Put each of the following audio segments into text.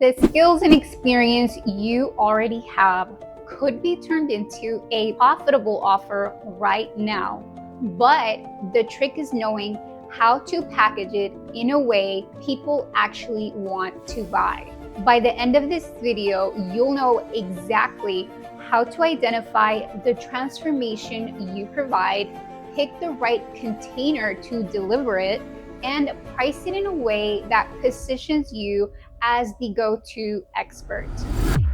The skills and experience you already have could be turned into a profitable offer right now. But the trick is knowing how to package it in a way people actually want to buy. By the end of this video, you'll know exactly how to identify the transformation you provide, pick the right container to deliver it, and price it in a way that positions you as the go-to expert.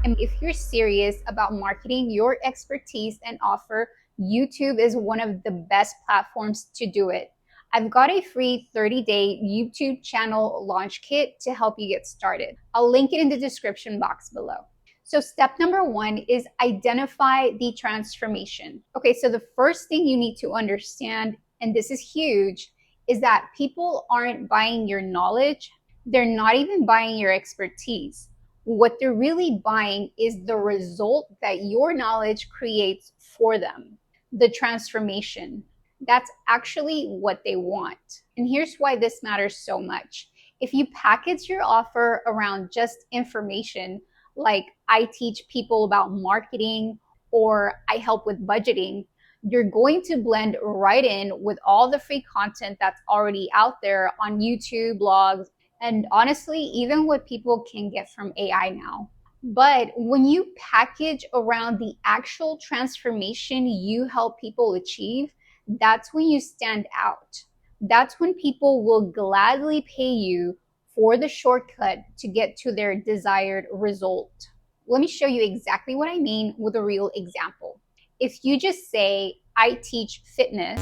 And if you're serious about marketing your expertise and offer, YouTube is one of the best platforms to do it. I've got a free 30-day YouTube channel launch kit to help you get started. I'll link it in the description box below. So step number one is identify the transformation. Okay, so the first thing you need to understand, and this is huge, is that people aren't buying your knowledge. They're not even buying your expertise. What they're really buying is the result that your knowledge creates for them, the transformation. That's actually what they want. And here's why this matters so much. If you package your offer around just information, like I teach people about marketing or I help with budgeting, you're going to blend right in with all the free content that's already out there on YouTube, blogs, and honestly, even what people can get from AI now. But when you package around the actual transformation you help people achieve, that's when you stand out. That's when people will gladly pay you for the shortcut to get to their desired result. Let me show you exactly what I mean with a real example. If you just say, I teach fitness,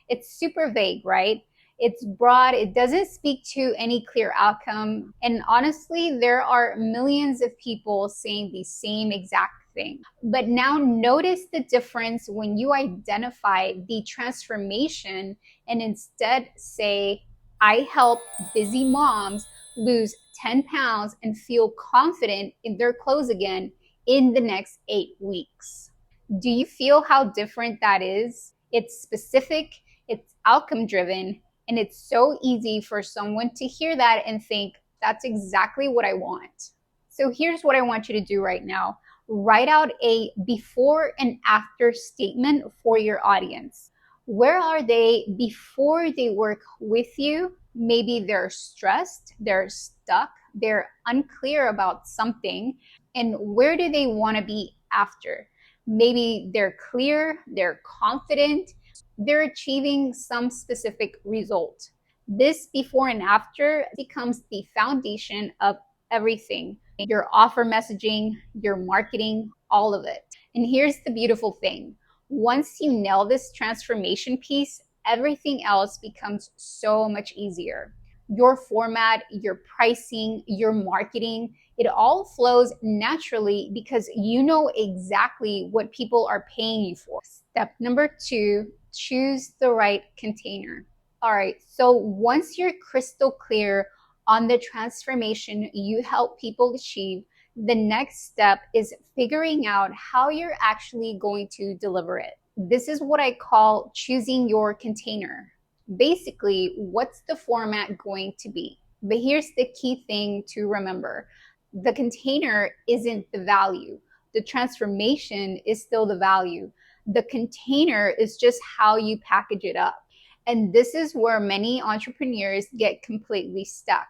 it's super vague, right? It's broad, it doesn't speak to any clear outcome. And honestly, there are millions of people saying the same exact thing. But now notice the difference when you identify the transformation and instead say, I help busy moms lose 10 pounds and feel confident in their clothes again in the next 8 weeks. Do you feel how different that is? It's specific, it's outcome driven, and it's so easy for someone to hear that and think, that's exactly what I want. So here's what I want you to do right now. Write out a before and after statement for your audience. Where are they before they work with you? Maybe they're stressed, they're stuck, they're unclear about something. And where do they want to be after? Maybe they're clear, they're confident, they're achieving some specific result. This before and after becomes the foundation of everything. Your offer messaging, your marketing, all of it. And here's the beautiful thing. Once you nail this transformation piece, everything else becomes so much easier. Your format, your pricing, your marketing, it all flows naturally because you know exactly what people are paying you for. Step number two, choose the right container. All right, so once you're crystal clear on the transformation you help people achieve, the next step is figuring out how you're actually going to deliver it. This is what I call choosing your container. Basically, what's the format going to be? But here's the key thing to remember. The container isn't the value. The transformation is still the value. The container is just how you package it up. And this is where many entrepreneurs get completely stuck.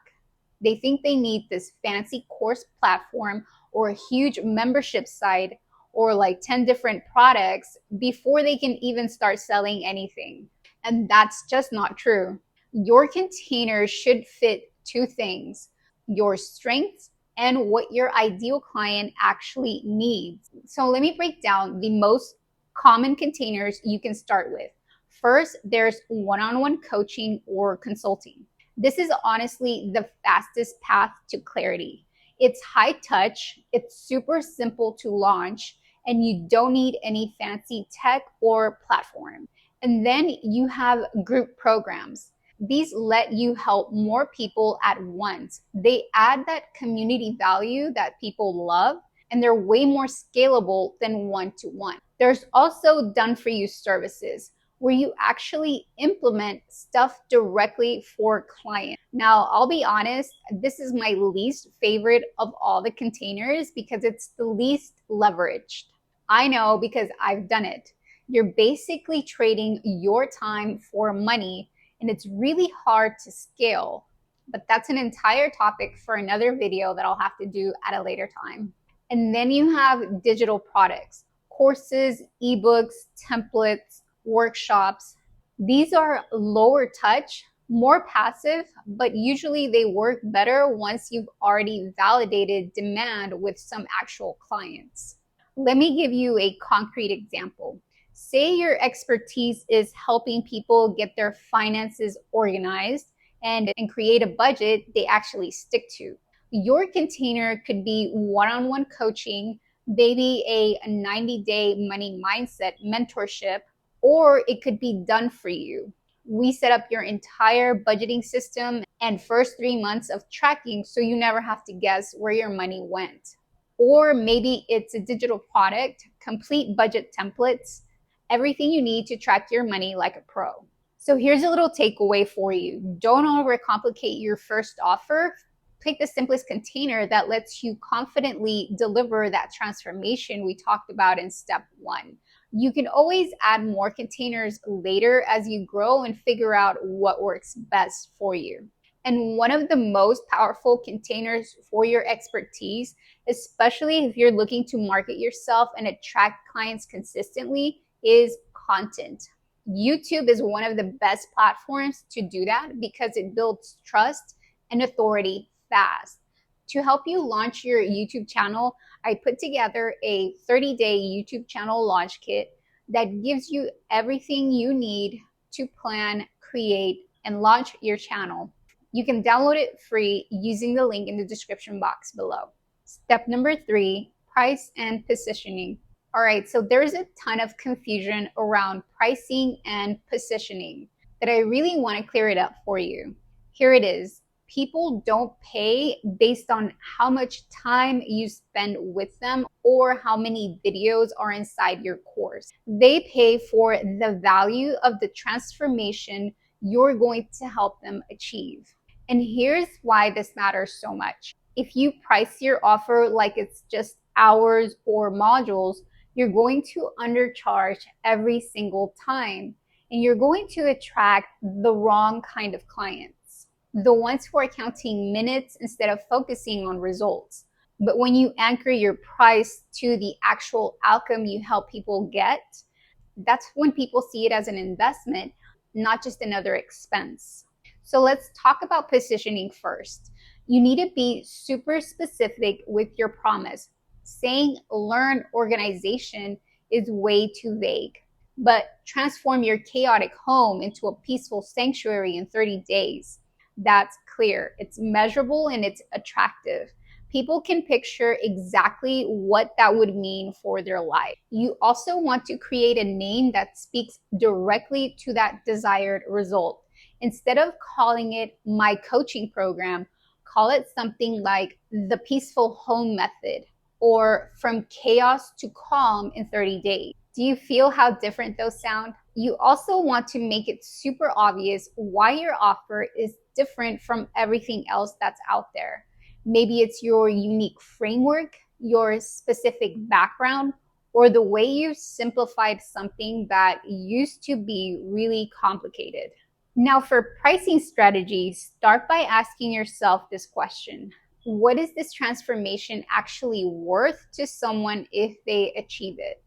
They think they need this fancy course platform or a huge membership site or like 10 different products before they can even start selling anything. And that's just not true. Your container should fit two things: your strengths and what your ideal client actually needs. So let me break down the most common containers you can start with. First, there's one-on-one coaching or consulting. This is honestly the fastest path to clarity. It's high touch, it's super simple to launch, and you don't need any fancy tech or platform. And then you have group programs. These let you help more people at once. They add that community value that people love, and they're way more scalable than one-to-one. There's also done-for-you services, where you actually implement stuff directly for clients. Now, I'll be honest, this is my least favorite of all the containers because it's the least leveraged. I know because I've done it. You're basically trading your time for money, and it's really hard to scale. But that's an entire topic for another video that I'll have to do at a later time. And then you have digital products, courses, ebooks, templates, workshops. These are lower touch, more passive, but usually they work better once you've already validated demand with some actual clients. Let me give you a concrete example. Say your expertise is helping people get their finances organized and create a budget they actually stick to. Your container could be one-on-one coaching, maybe a 90-day money mindset mentorship, or it could be done for you. We set up your entire budgeting system and first 3 months of tracking so you never have to guess where your money went. Or maybe it's a digital product, complete budget templates, everything you need to track your money like a pro. So here's a little takeaway for you. Don't overcomplicate your first offer. Pick the simplest container that lets you confidently deliver that transformation we talked about in step 1. You can always add more containers later as you grow and figure out what works best for you. And one of the most powerful containers for your expertise, especially if you're looking to market yourself and attract clients consistently, is content. YouTube is one of the best platforms to do that because it builds trust and authority fast. To help you launch your YouTube channel, I put together a 30-day YouTube channel launch kit that gives you everything you need to plan, create, and launch your channel. You can download it free using the link in the description box below. Step number 3, price and positioning. All right, so there's a ton of confusion around pricing and positioning that I really want to clear it up for you. Here it is. People don't pay based on how much time you spend with them or how many videos are inside your course. They pay for the value of the transformation you're going to help them achieve. And here's why this matters so much. If you price your offer like it's just hours or modules, you're going to undercharge every single time, and you're going to attract the wrong kind of clients, the ones who are counting minutes instead of focusing on results. But when you anchor your price to the actual outcome you help people get, that's when people see it as an investment, not just another expense. So let's talk about positioning first. You need to be super specific with your promise. Saying learn organization is way too vague, but transform your chaotic home into a peaceful sanctuary in 30 days. That's clear, it's measurable, and it's attractive. People can picture exactly what that would mean for their life. You also want to create a name that speaks directly to that desired result. Instead of calling it my coaching program, call it something like the peaceful home method or from chaos to calm in 30 days. Do you feel how different those sound? You also want to make it super obvious why your offer is different from everything else that's out there. Maybe it's your unique framework, your specific background, or the way you've simplified something that used to be really complicated. Now, for pricing strategies, start by asking yourself this question. What is this transformation actually worth to someone if they achieve it?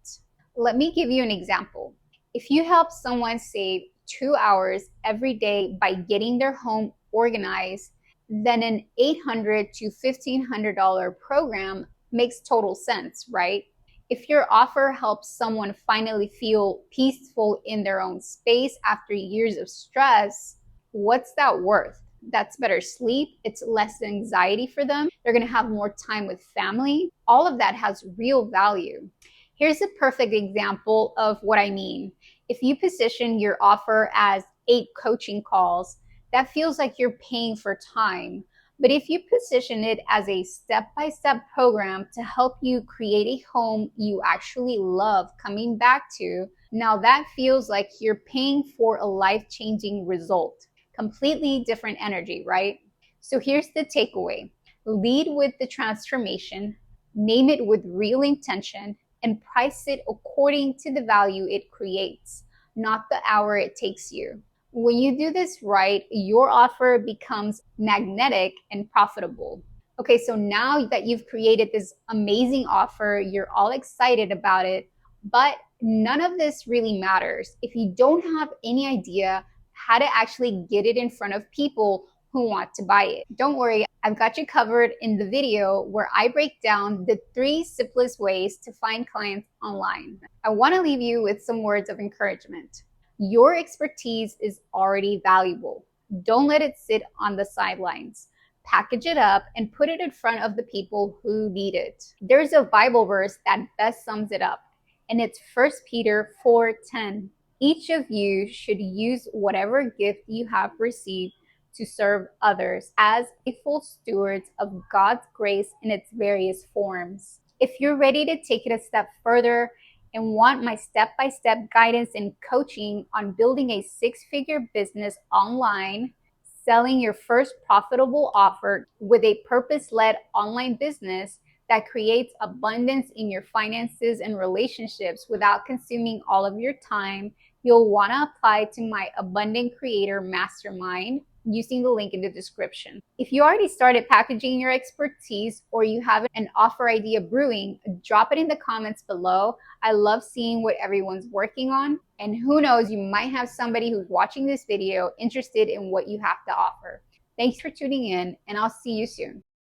Let me give you an example. If you help someone save 2 hours every day by getting their home organized, then an $800 to $1,500 program makes total sense, right? If your offer helps someone finally feel peaceful in their own space after years of stress, what's that worth? That's better sleep. It's less anxiety for them. They're going to have more time with family. All of that has real value. Here's a perfect example of what I mean. If you position your offer as 8 coaching calls, that feels like you're paying for time. But if you position it as a step-by-step program to help you create a home you actually love coming back to, Now that feels like you're paying for a life-changing result. Completely different energy, right? So here's the takeaway. Lead with the transformation, name it with real intention, and price it according to the value it creates, not the hour it takes you. When you do this right, your offer becomes magnetic and profitable. Okay, so now that you've created this amazing offer, you're all excited about it, but none of this really matters if you don't have any idea how to actually get it in front of people who want to buy it. Don't worry, I've got you covered in the video where I break down the 3 simplest ways to find clients online. I want to leave you with some words of encouragement. Your expertise is already valuable. Don't let it sit on the sidelines. Package it up and put it in front of the people who need it. There's a Bible verse that best sums it up, and it's 1 Peter 4:10. Each of you should use whatever gift you have received to serve others as faithful stewards of God's grace in its various forms. If you're ready to take it a step further and want my step-by-step guidance and coaching on building a 6-figure business online, selling your first profitable offer with a purpose-led online business that creates abundance in your finances and relationships without consuming all of your time, you'll want to apply to my Abundant Creator Mastermind using the link in the description. If you already started packaging your expertise or you have an offer idea brewing, drop it in the comments below. I love seeing what everyone's working on. And who knows, you might have somebody who's watching this video interested in what you have to offer. Thanks for tuning in, and I'll see you soon.